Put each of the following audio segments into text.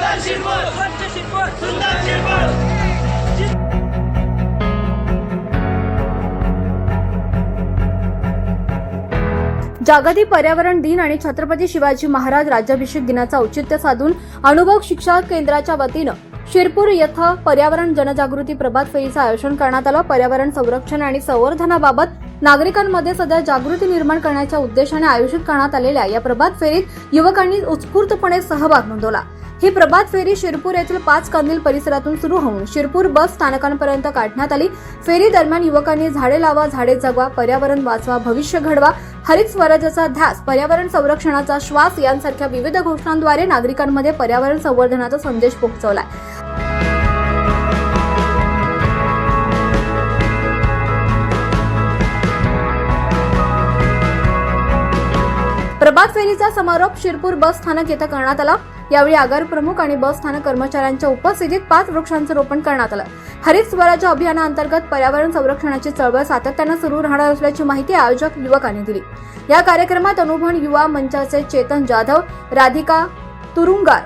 सुंदर शिरपूर, स्वच्छ शिरपूर, सुंदर शिरपूर। जागतिक पर्यावरण दिन आणि छत्रपती शिवाजी महाराज राज्याभिषेक दिनाचा औचित्य साधून अनुभव शिक्षा केंद्राच्या वतीनं शिरपूर येथे पर्यावरण जनजागृती प्रभात फेरीचं आयोजन करण्यात आलं। पर्यावरण संरक्षण आणि संवर्धनाबाबत नागरिकांमध्ये सध्या जागृती निर्माण करण्याच्या उद्देशाने आयोजित करण्यात आलेल्या या प्रभात फेरीत युवकांनी उत्स्फूर्तपणे सहभाग नोंदवला। ही प्रभात फेरी शिरपूर येथील 5 कंदील परिसरातून सुरू होऊन शिरपूर बस स्थानकांपर्यंत काढण्यात आली। फेरी दरम्यान युवकांनी झाडे लावा, झाडे जगवा, पर्यावरण वाचवा, भविष्य घडवा, हरित स्वराज्याचा ध्यास, पर्यावरण संरक्षणाचा श्वास यांसारख्या विविध घोषणांद्वारे नागरिकांमध्ये पर्यावरण संवर्धनाचा संदेश पोहोचवलाय। प्रभात फेरीचा समारोप शिरपूर बस स्थानक येथे करण्यात आला। यावेळी आगार प्रमुख आणि बस स्थानक कर्मचाऱ्यांच्या उपस्थितीत 5 वृक्षांचं रोपण करण्यात आलं। हरित स्वराज्य अभियानाअंतर्गत पर्यावरण संरक्षणाची चळवळ सातत्याने सुरू राहणार असल्याची माहिती आयोजक युवकांनी दिली। या कार्यक्रमात अनुभव युवा मंचाचे चेतन जाधव, राधिका तुरुंगार,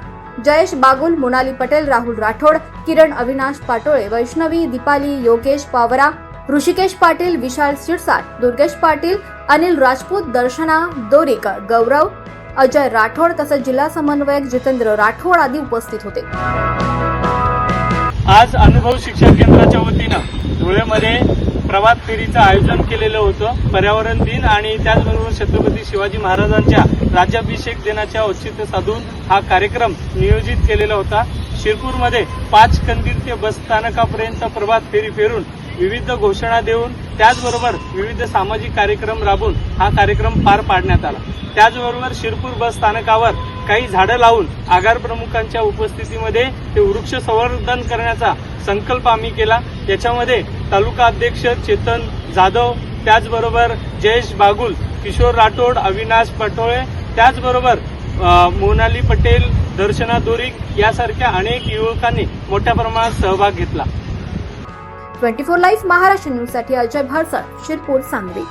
जयेश बागुल, मोनाली पटेल, राहुल राठोड, किरण अविनाश पाटोळे, वैष्णवी, दीपाली, योगेश पावरा, ऋषिकेश पाटील, विशाल शिरसाट, दुर्गेश पाटील, अनिल राजपूत, दर्शना दोरिक, गौरव, अजय राठोड तसेच जिल्हा समन्वयक जितेंद्र राठोड आदी उपस्थित होते। आज अनुभव शिक्षा केंद्राच्या वतीनं धुळेमध्ये प्रभात फेरीचं आयोजन केलेलं होतं। पर्यावरण दिन आणि त्याचबरोबर छत्रपती शिवाजी महाराजांच्या राज्याभिषेक दिनाच्या औचित्य साधून हा कार्यक्रम नियोजित केलेला होता। शिरपूरमध्ये 5 कंदील ते बस स्थानकापर्यंत प्रभात फेरी फिरून विविध घोषणा देऊन त्याचबरोबर विविध सामाजिक कार्यक्रम राबवून हा कार्यक्रम पार पाडण्यात आला। त्याचबरोबर शिरपूर बस स्थानकावर काही झाडं लावून आगार प्रमुखांच्या उपस्थितीमध्ये ते वृक्ष संवर्धन करण्याचा संकल्प आम्ही केला। याच्यामध्ये तालुका अध्यक्ष चेतन जाधव, त्याचबरोबर जयेश बागुल, किशोर राठोड, अविनाश पटोळे, त्याचबरोबर मोनाली पटेल, दर्शना दोरिक यासारख्या अनेक युवकांनी मोठ्या प्रमाणात सहभाग घेतला। 24 लाईव्ह महाराष्ट्र न्यूजसाठी अजय भारसळ, शिरपूर, सांगली।